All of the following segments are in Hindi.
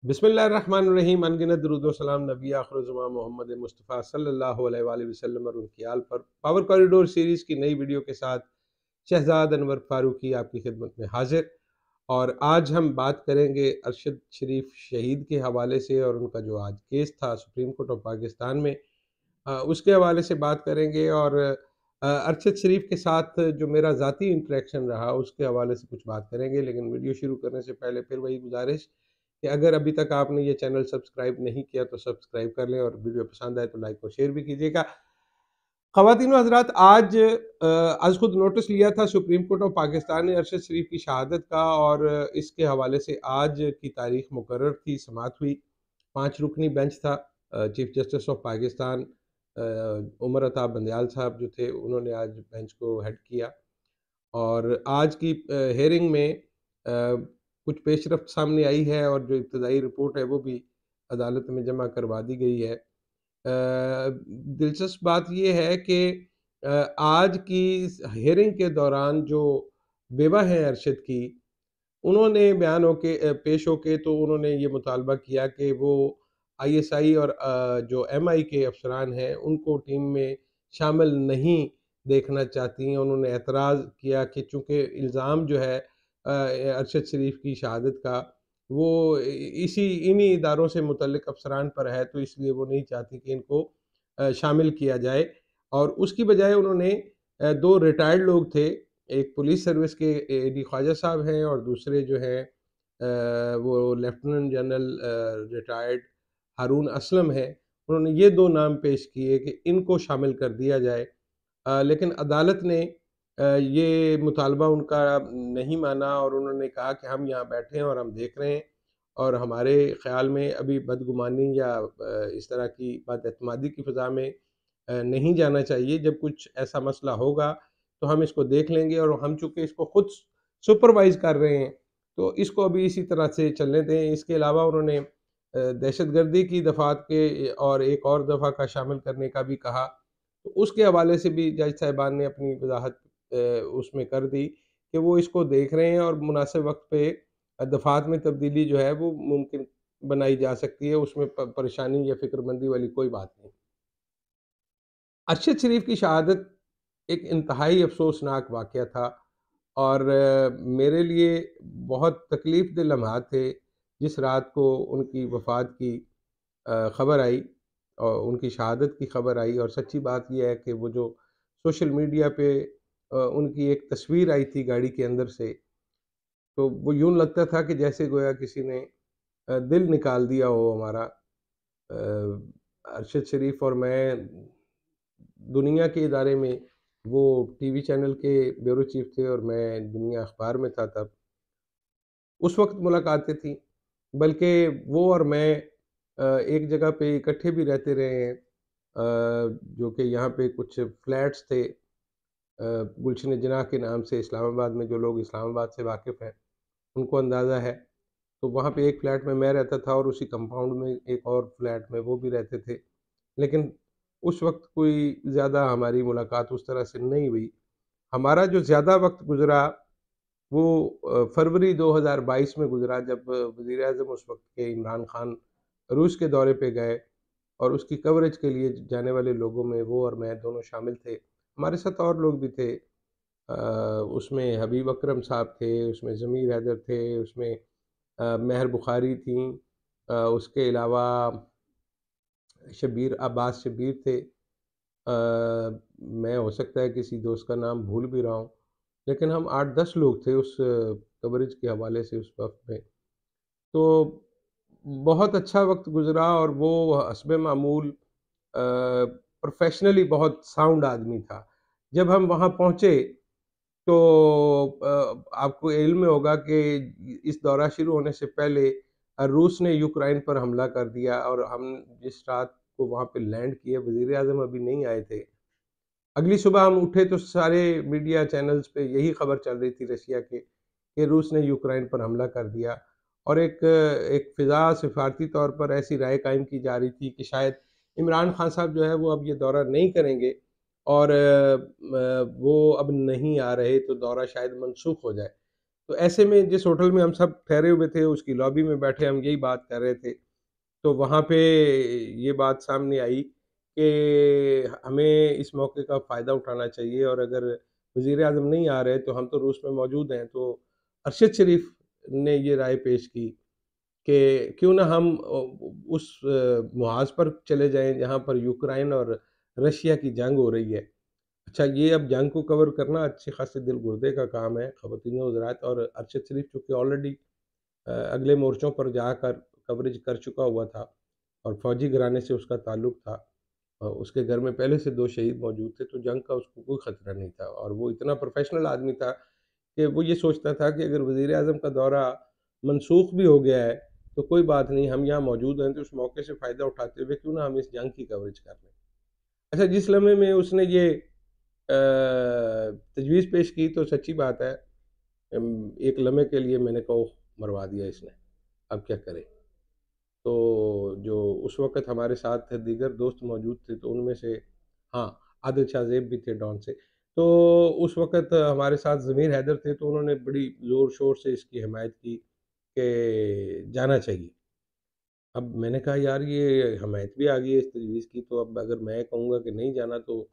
बिस्मिल्लाहिर्रहमानिर्रहीम। अनगिनत दुरूद व सलाम नबी आखिर ज़मां मोहम्मद मुस्तफ़ा सल्लल्लाहु अलैहि वसल्लम और उनकी आल पर। पावर कॉरिडोर सीरीज़ की नई वीडियो के साथ शहजाद अनवर फारूकी आपकी खिदमत में हाजिर। और आज हम बात करेंगे अरशद शरीफ शहीद के हवाले से और उनका जो आज केस था सुप्रीम कोर्ट ऑफ पाकिस्तान में, उसके हवाले से बात करेंगे। और अरशद शरीफ के साथ जो मेरा ज़ाती इंटरेक्शन रहा उसके हवाले से कुछ बात करेंगे। लेकिन वीडियो शुरू करने से पहले फिर वही गुजारिश कि अगर अभी तक आपने ये चैनल सब्सक्राइब नहीं किया तो सब्सक्राइब कर लें, और वीडियो पसंद आए तो लाइक और शेयर भी कीजिएगा। ख़वातीन व हज़रात, आज खुद नोटिस लिया था सुप्रीम कोर्ट ऑफ पाकिस्तान ने अरशद शरीफ की शहादत का, और इसके हवाले से आज की तारीख मुकर्रर थी, समाअत हुई। 5 रुकनी बेंच था। Chief justice of Pakistan Umar Ata Bandial साहब जो थे, उन्होंने आज बेंच को हेड किया। और आज की हेयरिंग में कुछ पेशरफ्त सामने आई है, और जो इब्तदाई रिपोर्ट है वो भी अदालत में जमा करवा दी गई है। दिलचस्प बात ये है कि आज की इस हियरिंग के दौरान जो बेवा हैं अरशद की, उन्होंने बयान होके पेश होके तो उन्होंने ये मुतालबा किया कि वो आईएसआई और जो एमआई के अफसरान हैं उनको टीम में शामिल नहीं देखना चाहती हैं। उन्होंने एतराज़ किया कि चूँकि इल्ज़ाम जो है अरशद शरीफ की शहादत का, वो इन्हीं इदारों से मुतल्लिक़ अफसरान पर है, तो इसलिए वो नहीं चाहती कि इनको शामिल किया जाए। और उसकी बजाय उन्होंने 2 रिटायर्ड लोग थे, एक पुलिस सर्विस के एडी ख्वाजा साहब हैं, और दूसरे जो हैं वो लेफ्टिनेंट जनरल रिटायर्ड हारून असलम हैं। उन्होंने ये 2 नाम पेश किए कि इनको शामिल कर दिया जाए। लेकिन अदालत ने ये मुतालबा उनका नहीं माना, और उन्होंने कहा कि हम यहाँ बैठे हैं और हम देख रहे हैं, और हमारे ख़्याल में अभी बदगुमानी या इस तरह की बदएतमादी की फ़ज़ा में नहीं जाना चाहिए। जब कुछ ऐसा मसला होगा तो हम इसको देख लेंगे, और हम चूँकि इसको खुद सुपरवाइज़ कर रहे हैं तो इसको अभी इसी तरह से चलने दें। इसके अलावा उन्होंने दहशतगर्दी की दफ़ात के और एक और दफ़ा का शामिल करने का भी कहा। तो उसके हवाले से भी जज साहिबान ने अपनी वज़ाहत उसमें कर दी कि वो इसको देख रहे हैं, और मुनासिब वक़्त पे दफ़ात में तब्दीली जो है वो मुमकिन बनाई जा सकती है। उसमें परेशानी या फ़िक्रमंदी वाली कोई बात नहीं। अरशद शरीफ की शहादत एक इंतहाई अफ़सोसनाक वाक़या था, और मेरे लिए बहुत तकलीफ़ दह लम्हात थे जिस रात को उनकी वफ़ात की ख़बर आई और उनकी शहादत की ख़बर आई। और सच्ची बात ये है कि वो जो सोशल मीडिया पे उनकी एक तस्वीर आई थी गाड़ी के अंदर से, तो वो यूँ लगता था कि जैसे गोया किसी ने दिल निकाल दिया हो हमारा। अरशद शरीफ और मैं दुनिया के इदारे में, वो टीवी चैनल के ब्यूरो चीफ थे और मैं दुनिया अखबार में था तब। उस वक़्त मुलाकातें थी, बल्कि वो और मैं एक जगह पे इकट्ठे भी रहते रहे हैं। जो कि यहाँ पे कुछ फ्लैट्स थे गुलशन जनाह के नाम से, इस्लामाबाद में। जो लोग इस्लामाबाद से वाकिफ़ हैं उनको अंदाज़ा है। तो वहाँ पे एक फ्लैट में मैं रहता था, और उसी कंपाउंड में एक और फ्लैट में वो भी रहते थे। लेकिन उस वक़्त कोई ज़्यादा हमारी मुलाकात उस तरह से नहीं हुई। हमारा जो ज़्यादा वक़्त गुज़रा वो फरवरी 2022 में गुज़रा, जब वज़ीर-ए-आज़म उस वक़्त के इमरान खान रूस के दौरे पे गए, और उसकी कवरेज के लिए जाने वाले लोगों में वो और मैं दोनों शामिल थे। हमारे साथ और लोग भी थे। उसमें हबीब अकरम साहब थे, उसमें ज़मीर हैदर थे, उसमें महर बुखारी थीं, उसके अलावा शब्बीर अब्बास शब्बीर थे। मैं हो सकता है किसी दोस्त का नाम भूल भी रहा हूँ, लेकिन हम 8-10 लोग थे उस कवरेज के हवाले से उस वक़्त में। तो बहुत अच्छा वक़्त गुज़रा, और वो हस्बे मामूल प्रोफ़ेशनली बहुत साउंड आदमी था। जब हम वहाँ पहुँचे तो आपको इल्म में होगा कि इस दौरा शुरू होने से पहले रूस ने यूक्रेन पर हमला कर दिया, और हम जिस रात को वहाँ पे लैंड किए, वज़ीर-ए-आज़म अभी नहीं आए थे। अगली सुबह हम उठे तो सारे मीडिया चैनल्स पे यही खबर चल रही थी रशिया के, कि रूस ने यूक्रेन पर हमला कर दिया। और एक फ़िज़ा सिफ़ारती तौर पर ऐसी राय कायम की जा रही थी कि शायद इमरान खान साहब जो है वो अब ये दौरा नहीं करेंगे, और वो अब नहीं आ रहे तो दौरा शायद मनसूख हो जाए। तो ऐसे में जिस होटल में हम सब ठहरे हुए थे, उसकी लॉबी में बैठे हम यही बात कर रहे थे। तो वहाँ पे ये बात सामने आई कि हमें इस मौके का फ़ायदा उठाना चाहिए, और अगर वज़ीर-ए-आज़म नहीं आ रहे, तो हम तो रूस में मौजूद हैं। तो अरशद शरीफ़ ने ये राय पेश की कि क्यों ना हम उस मुहाज़ पर चले जाएँ जहाँ पर यूक्रेन और रशिया की जंग हो रही है। अच्छा, ये अब जंग को कवर करना अच्छे खासे दिल गुर्दे का काम है, ख़वातीन हज़रात। और अरशद शरीफ़ चूँकि ऑलरेडी अगले मोर्चों पर जाकर कवरेज कर चुका हुआ था, और फ़ौजी घराने से उसका ताल्लुक था। उसके घर में पहले से 2 शहीद मौजूद थे, तो जंग का उसको कोई ख़तरा नहीं था, और वो इतना प्रोफ़ेशनल आदमी था कि वो ये सोचता था कि अगर वज़ीर-ए-आज़म का दौरा मनसूख़ भी हो गया है, तो कोई बात नहीं, हम यहाँ मौजूद हैं, तो उस मौके से फ़ायदा उठाते हुए क्यों ना हम इस जंग की कवरेज कर लें। अच्छा, जिस लम्हे में उसने ये तजवीज़ पेश की, तो सच्ची बात है, एक लम्हे के लिए मैंने कहा, ओह! मरवा दिया इसने, अब क्या करें? तो जो उस वक़्त हमारे साथ दीगर दोस्त मौजूद थे, तो उनमें से हाँ, आदिल शाह ज़ेब भी थे डॉन से। तो उस वक़्त हमारे साथ ज़मीर हैदर थे, तो उन्होंने बड़ी ज़ोर-शोर से इसकी हिमायत की कि जाना चाहिए। अब मैंने कहा, यार ये हमायत भी आ गई है इस तजवीज़ की, तो अब अगर मैं कहूँगा कि नहीं जाना, तो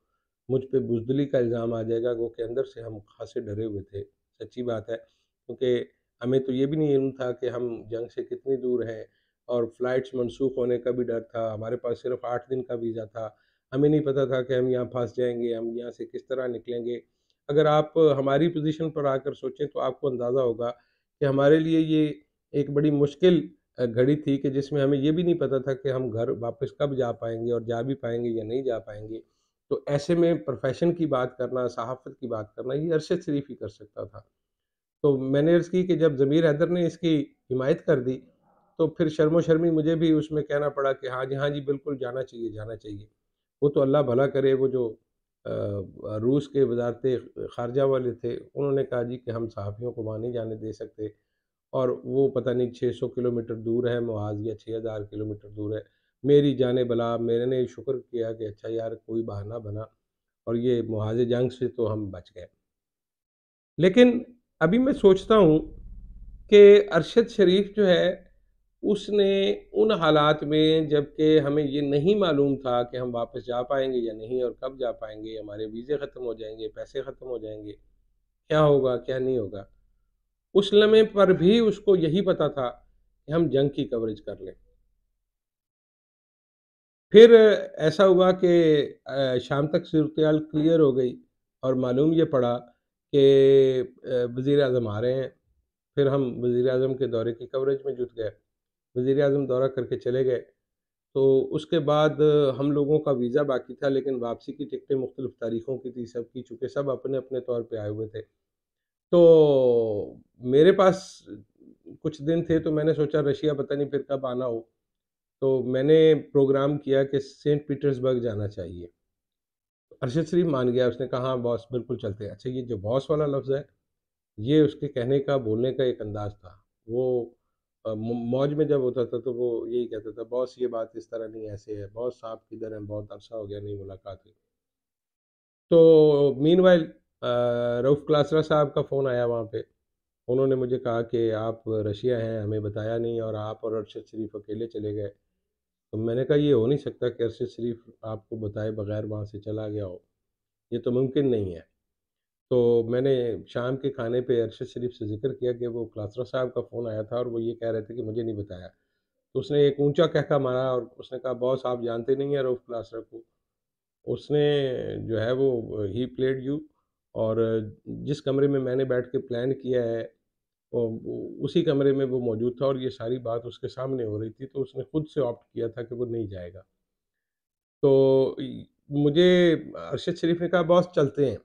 मुझ पे बुज़दिली का इल्ज़ाम आ जाएगा। वो कि अंदर से हम ख़ासे डरे हुए थे, सच्ची बात है। क्योंकि हमें तो ये भी नहीं इल्म था कि हम जंग से कितनी दूर हैं, और फ़्लाइट्स मनसूख़ होने का भी डर था। हमारे पास सिर्फ़ 8 दिन का वीज़ा था। हमें नहीं पता था कि हम यहाँ फँस जाएँगे, हम यहाँ से किस तरह निकलेंगे। अगर आप हमारी पोज़ीशन पर आकर सोचें, तो आपको अंदाज़ा होगा कि हमारे लिए ये एक बड़ी मुश्किल घड़ी थी, कि जिसमें हमें ये भी नहीं पता था कि हम घर वापस कब जा पाएँगे, और जा भी पाएँगे या नहीं जा पाएँगे। तो ऐसे में प्रोफ़ेशन की बात करना, सहाफ़त की बात करना, ये अरशद शरीफ़ ही कर सकता था। तो मैंने अर्ज़ की कि जब ज़मीर हैदर ने इसकी हिमायत कर दी, तो फिर शर्मो-शर्मी मुझे भी उसमें कहना पड़ा कि हाँ जी, बिल्कुल जाना चाहिए, जाना चाहिए। वो तो अल्लाह भला करे, वो जो रूस के वज़ारत ख़ारिजा वाले थे, उन्होंने कहा जी कि हम सहाफ़ियों को वहाँ नहीं जाने दे सकते, और वो पता नहीं 600 किलोमीटर दूर है मुआज़, या 6000 किलोमीटर दूर है। मेरी जाने भला, मैंने शुक्र किया कि अच्छा यार, कोई बहाना बना, और ये मुहाज़ जंग से तो हम बच गए। लेकिन अभी मैं सोचता हूँ कि अरशद शरीफ़ जो है, उसने उन हालात में, जबकि हमें ये नहीं मालूम था कि हम वापस जा पाएँगे या नहीं, और कब जा पाएँगे, हमारे वीज़े ख़त्म हो जाएँगे, पैसे ख़त्म हो जाएँगे, क्या होगा, क्या नहीं होगा। उस लम्हे पर भी उसको यही पता था कि हम जंग की कवरेज कर लें। फिर ऐसा हुआ कि शाम तक सूरत-ए-हाल क्लियर हो गई, और मालूम ये पड़ा कि वज़ीर-ए-आज़म आ रहे हैं। फिर हम वज़ीर-ए-आज़म के दौरे की कवरेज में जुट गए। वज़ीर-ए-आज़म दौरा करके चले गए। तो उसके बाद हम लोगों का वीज़ा बाकी था, लेकिन वापसी की टिकटें मुख्तलिफ़ तारीखों की थी सबकी, चूँकि सब अपने-अपने तौर पे आए हुए थे। तो मेरे पास कुछ दिन थे, तो मैंने सोचा रशिया पता नहीं फिर कब आना हो। तो मैंने प्रोग्राम किया कि सेंट पीटर्सबर्ग जाना चाहिए। अरशद शरीफ मान गया, उसने कहा, हाँ बॉस, बिल्कुल चलते हैं। अच्छा, ये जो बॉस वाला लफ्ज़ है, ये उसके कहने का, बोलने का एक अंदाज़ था। वो मौज में जब होता था, तो वो यही कहता था, बॉस ये बात इस तरह नहीं, ऐसे है, बॉस साहब किधर हैं, बहुत अरसा हो गया नहीं मुलाकात हुई। तो मीनवाइल रऊफ़ क्लासरा साहब का फ़ोन आया वहाँ पे। उन्होंने मुझे कहा कि आप रशिया हैं, हमें बताया नहीं, और आप और अरशद शरीफ अकेले चले गए। तो मैंने कहा, ये हो नहीं सकता कि अरशद शरीफ आपको बताए बगैर वहाँ से चला गया हो, ये तो मुमकिन नहीं है। तो मैंने शाम के खाने पे अरशद शरीफ से ज़िक्र किया कि वो क्लासरा साहब का फ़ोन आया था, और वो ये कह रहे थे कि मुझे नहीं बताया। तो उसने एक ऊँचा कहका मारा, और उसने कहा, बॉस आप जानते नहीं हैं रऊफ़ क्लासरा को। उसने जो है वो ही प्लेड यू, और जिस कमरे में मैंने बैठ के प्लान किया है, वो उसी कमरे में वो मौजूद था, और ये सारी बात उसके सामने हो रही थी, तो उसने खुद से ऑप्ट किया था कि वो नहीं जाएगा। तो मुझे अरशद शरीफ ने कहा, बॉस चलते हैं।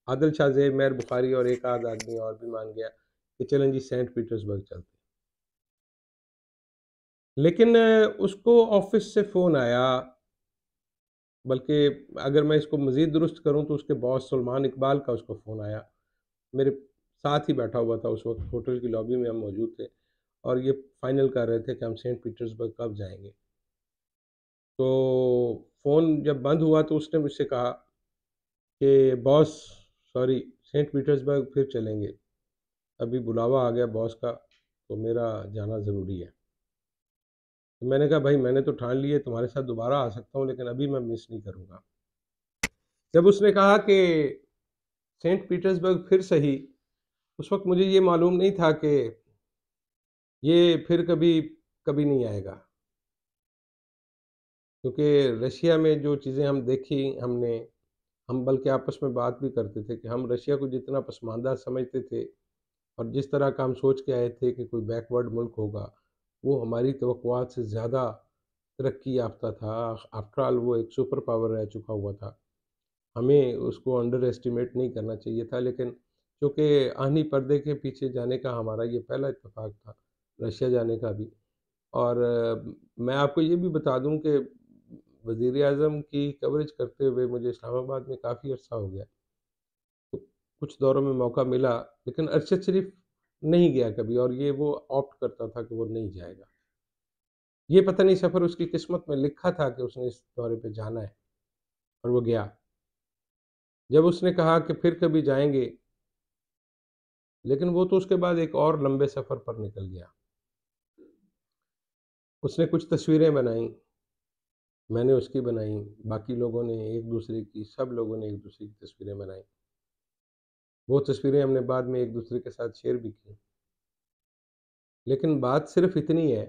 आदिल शाह ज़ेब, मेहर बुखारी और एक आध आदमी और भी मान गया कि चलें जी, सेंट पीटर्सबर्ग चलते हैं। लेकिन उसको ऑफिस से फ़ोन आया, बल्कि अगर मैं इसको मज़ीद दुरुस्त करूँ, तो उसके बॉस सुलेमान इकबाल का उसको फ़ोन आया। मेरे साथ ही बैठा हुआ था, उस वक़्त होटल की लॉबी में हम मौजूद थे, और ये फाइनल कर रहे थे कि हम सेंट पीटर्सबर्ग कब जाएँगे। तो फ़ोन जब बंद हुआ, तो उसने मुझसे कहा कि बॉस, सॉरी, सेंट पीटर्सबर्ग फिर चलेंगे। अभी बुलावा आ गया बॉस का, तो मेरा जाना ज़रूरी है। तो मैंने कहा भाई मैंने तो ठान ली है तुम्हारे साथ दोबारा आ सकता हूँ, लेकिन अभी मैं मिस नहीं करूँगा। जब उसने कहा कि सेंट पीटर्सबर्ग फिर सही, उस वक़्त मुझे ये मालूम नहीं था कि ये फिर कभी कभी नहीं आएगा। क्योंकि रशिया में जो चीज़ें हम देखी हमने, हम बल्कि आपस में बात भी करते थे कि हम रशिया को जितना पसमानदा समझते थे और जिस तरह का हम सोच के आए थे कि कोई बैकवर्ड मुल्क होगा, वो हमारी तवक्कुआत से ज़्यादा तरक्की याफ़्ता था। आफ्टर ऑल वो एक सुपर पावर रह चुका हुआ था। हमें उसको अंडर एस्टिमेट नहीं करना चाहिए था, लेकिन चूँकि आहनी पर्दे के पीछे जाने का हमारा ये पहला इत्तेफ़ाक था, रशिया जाने का भी। और मैं आपको ये भी बता दूँ कि वज़ीर-ए-आज़म की कवरेज करते हुए मुझे इस्लामाबाद में काफ़ी अरसा हो गया। तो कुछ दौरों में मौका मिला, लेकिन अरशद शरीफ नहीं गया कभी और ये वो ऑप्ट करता था कि वो नहीं जाएगा। ये पता नहीं सफ़र उसकी किस्मत में लिखा था कि उसने इस दौरे पे जाना है और वो गया। जब उसने कहा कि फिर कभी जाएँगे, लेकिन वो तो उसके बाद एक और लंबे सफ़र पर निकल गया। उसने कुछ तस्वीरें बनाई, मैंने उसकी बनाई, बाकी लोगों ने एक-दूसरे की, सब लोगों ने एक-दूसरे की तस्वीरें बनाई। वो तस्वीरें हमने बाद में एक-दूसरे के साथ शेयर भी की। लेकिन बात सिर्फ़ इतनी है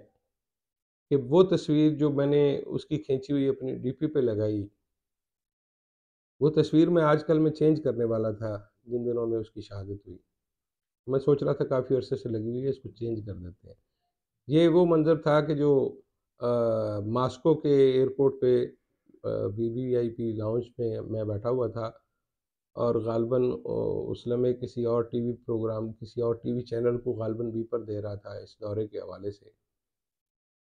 कि वो तस्वीर जो मैंने उसकी खींची हुई अपनी डीपी पे लगाई, वो तस्वीर मैं आजकल में चेंज करने वाला था, जिन दिनों में उसकी शहादत हुई। मैं सोच रहा था काफ़ी अरसे से लगी हुई है, इसको चेंज कर देते हैं। ये वो मंज़र था कि जो मास्को के एयरपोर्ट पे वीवीआईपी लाउंज में मैं बैठा हुआ था और ग़ालिबन उस लम्हे किसी और टीवी प्रोग्राम, किसी और टीवी चैनल को ग़ालिबन बीपर दे रहा था इस दौरे के हवाले से।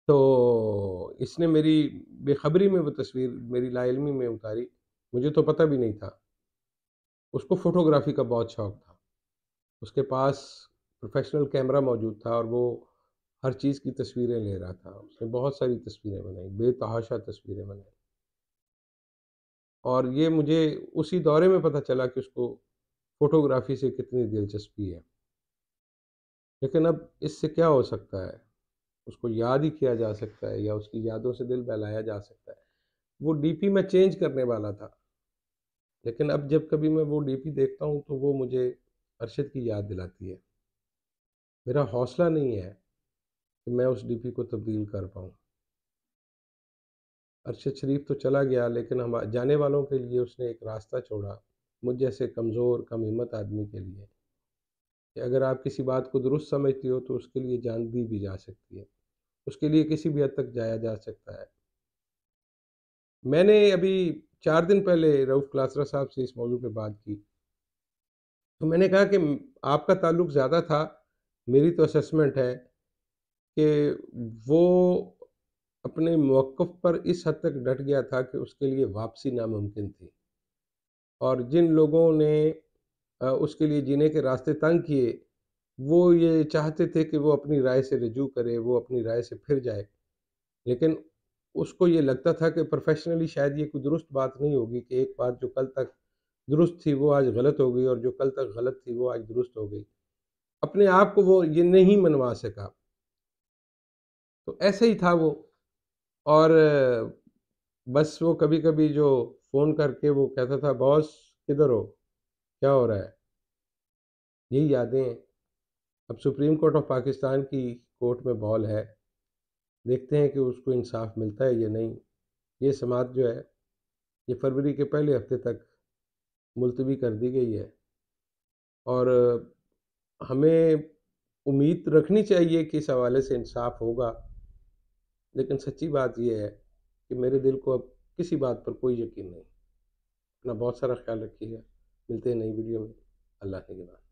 तो इसने मेरी बेख़बरी में वो तस्वीर मेरी लाइल्मी में उतारी, मुझे तो पता भी नहीं था। उसको फ़ोटोग्राफ़ी का बहुत शौक था। उसके पास प्रोफ़ेशनल कैमरा मौजूद था और वो हर चीज़ की तस्वीरें ले रहा था। उसने बहुत सारी तस्वीरें बनाई, बेतहाशा तस्वीरें बनाई और ये मुझे उसी दौरे में पता चला कि उसको फ़ोटोग्राफ़ी से कितनी दिलचस्पी है। लेकिन अब इससे क्या हो सकता है? उसको याद ही किया जा सकता है या उसकी यादों से दिल बहलाया जा सकता है। वो डीपी मैं चेंज करने वाला था, लेकिन अब जब कभी मैं वो डीपी देखता हूँ तो वो मुझे अरशद की याद दिलाती है। मेरा हौसला नहीं है कि मैं उस डीपी को तब्दील कर पाऊँ। अरशद शरीफ तो चला गया, लेकिन हम जाने वालों के लिए उसने एक रास्ता छोड़ा, मुझ जैसे कमज़ोर, कम हिम्मत आदमी के लिए, कि अगर आप किसी बात को दुरुस्त समझती हो तो उसके लिए जान दी भी जा सकती है। उसके लिए किसी भी हद तक जाया जा सकता है। मैंने अभी 4 दिन पहले रऊफ़ क्लासरा साहब से इस मौज़ू पे बात की, तो मैंने कहा कि आपका ताल्लुक ज़्यादा था, मेरी तो असेसमेंट है कि वो अपने मौक़िफ़ पर इस हद तक डट गया था कि उसके लिए वापसी नामुमकिन थी और जिन लोगों ने उसके लिए जीने के रास्ते तंग किए, वो ये चाहते थे कि वो अपनी राय से रिजू करे, वो अपनी राय से फिर जाए। लेकिन उसको ये लगता था कि प्रोफ़ेशनली शायद ये कोई दुरुस्त बात नहीं होगी कि एक बात जो कल तक दुरुस्त थी, वो आज गलत हो गई और जो कल तक गलत थी, वो आज दुरुस्त हो गई। अपने आप को वो ये नहीं मनवा सका। तो ऐसे ही था वो और बस वो कभी-कभी जो फ़ोन करके वो कहता था, "बॉस किधर हो? क्या हो रहा है?" यही यादें हैं। अब सुप्रीम कोर्ट ऑफ पाकिस्तान की कोर्ट में बॉल है। देखते हैं कि उसको इंसाफ़ मिलता है या नहीं। ये समाअत जो है, ये फरवरी के पहले हफ़्ते तक मुलतवी कर दी गई है और हमें उम्मीद रखनी चाहिए कि इस हवाले से इंसाफ़ होगा। लेकिन सच्ची बात ये है कि मेरे दिल को अब किसी बात पर कोई यकीन नहीं। अपना बहुत सारा ख़्याल रखिएगा। मिलते हैं नई वीडियो में। अल्लाह के निगहबान।